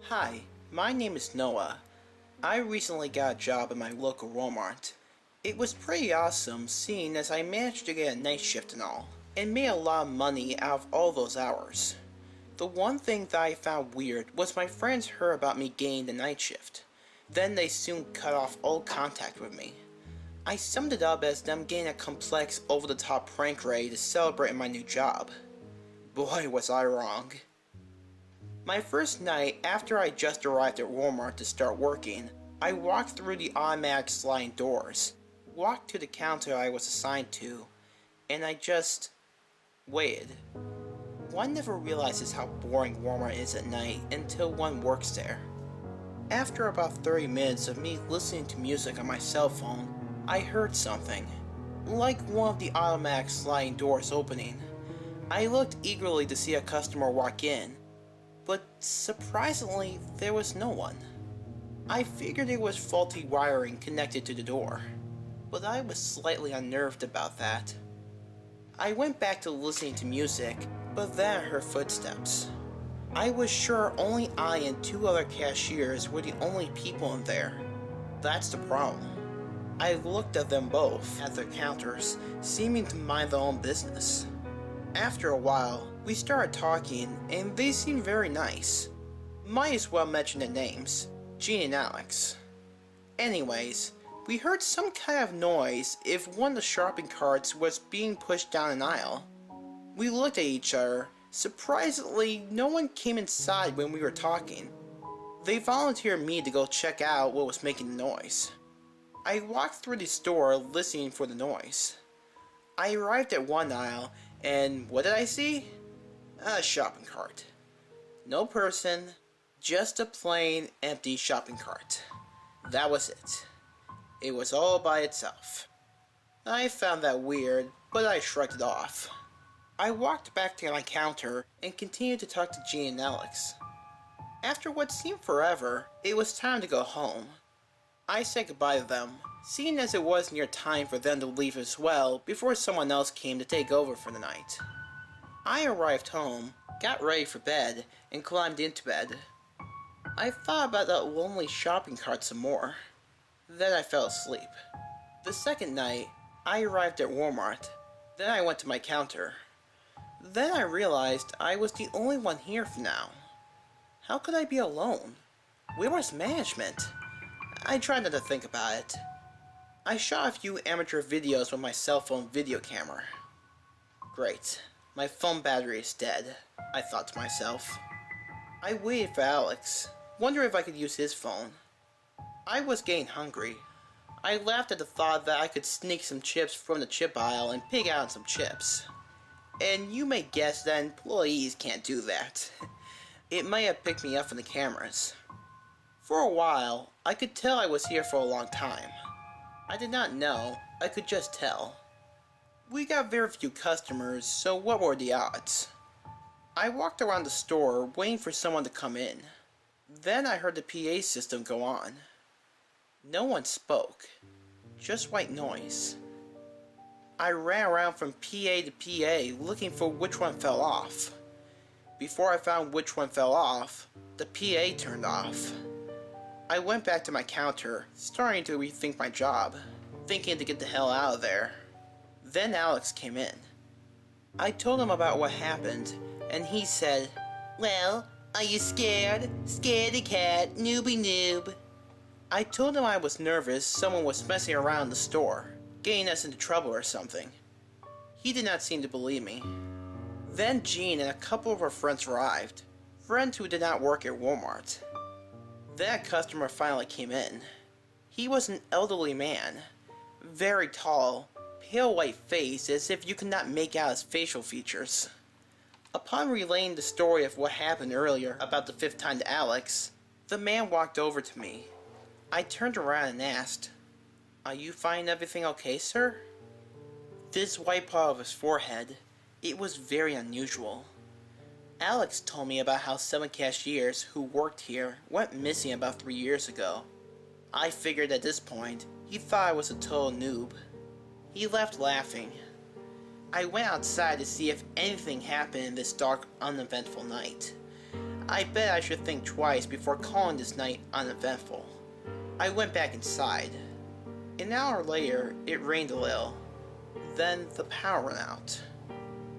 Hi, my name is Noah. I recently got a job at my local Wal-Mart. It was pretty awesome seeing as I managed to get a night shift and all, and made a lot of money out of all those hours. The one thing that I found weird was my friends heard about me getting the night shift. Then they soon cut off all contact with me. I summed it up as them getting a complex over-the-top prank ready to celebrate my new job. Boy, was I wrong. My first night after I just arrived at Wal-Mart to start working, I walked through the automatic sliding doors, walked to the counter I was assigned to, and I just waited. One never realizes how boring Wal-Mart is at night until one works there. After about 30 minutes of me listening to music on my cell phone, I heard something, like one of the automatic sliding doors opening. I looked eagerly to see a customer walk in, but surprisingly, there was no one. I figured it was faulty wiring connected to the door, but I was slightly unnerved about that. I went back to listening to music, but then I heard footsteps. I was sure only I and two other cashiers were the only people in there. That's the problem. I looked at them both at their counters, seeming to mind their own business. After a while, we started talking, and they seemed very nice. Might as well mention their names, Gene and Alex. Anyways, we heard some kind of noise if one of the shopping carts was being pushed down an aisle. We looked at each other. Surprisingly, no one came inside when we were talking. They volunteered me to go check out what was making the noise. I walked through the store listening for the noise. I arrived at one aisle, and what did I see? A shopping cart. No person, just a plain, empty shopping cart. That was it. It was all by itself. I found that weird, but I shrugged it off. I walked back to my counter and continued to talk to Gene and Alex. After what seemed forever, it was time to go home. I said goodbye to them, seeing as it was near time for them to leave as well before someone else came to take over for the night. I arrived home, got ready for bed, and climbed into bed. I thought about that lonely shopping cart some more. Then I fell asleep. The second night, I arrived at Wal-Mart. Then I went to my counter. Then I realized I was the only one here for now. How could I be alone? Where was management? I tried not to think about it. I shot a few amateur videos with my cell phone video camera. Great, my phone battery is dead, I thought to myself. I waited for Alex, wondering if I could use his phone. I was getting hungry. I laughed at the thought that I could sneak some chips from the chip aisle and pig out on some chips. And you may guess that employees can't do that. It may have picked me up from the cameras. For a while, I could tell I was here for a long time. I did not know, I could just tell. We got very few customers, so what were the odds? I walked around the store waiting for someone to come in. Then I heard the PA system go on. No one spoke, just white noise. I ran around from PA to PA looking for which one fell off. Before I found which one fell off, the PA turned off. I went back to my counter, starting to rethink my job, thinking to get the hell out of there. Then Alex came in. I told him about what happened, and he said, "Well, are you scared? Scaredy cat, newbie noob." I told him I was nervous someone was messing around in the store, getting us into trouble or something. He did not seem to believe me. Then Gene and a couple of our friends arrived, friends who did not work at Wal-Mart. That customer finally came in. He was an elderly man, very tall, pale white face as if you could not make out his facial features. Upon relaying the story of what happened earlier about the fifth time to Alex, the man walked over to me. I turned around and asked, "Are you finding everything okay, sir?" This white part of his forehead, it was very unusual. Alex told me about how 7 cashiers who worked here went missing about 3 years ago. I figured at this point, he thought I was a total noob. He left laughing. I went outside to see if anything happened in this dark, uneventful night. I bet I should think twice before calling this night uneventful. I went back inside. An hour later, it rained a little. Then the power went out.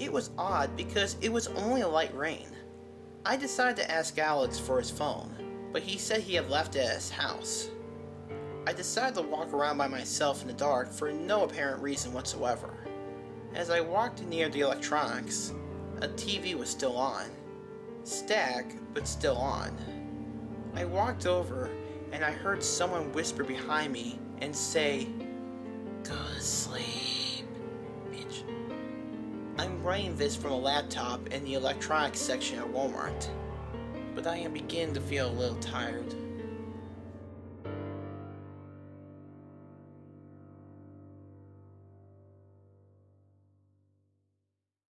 It was odd because it was only a light rain. I decided to ask Alex for his phone, but he said he had left it at his house. I decided to walk around by myself in the dark for no apparent reason whatsoever. As I walked near the electronics, a TV was still on. Static, but still on. I walked over and I heard someone whisper behind me and say, "Go to sleep, bitch." I'm writing this from a laptop in the electronics section at Wal-Mart, but I am beginning to feel a little tired.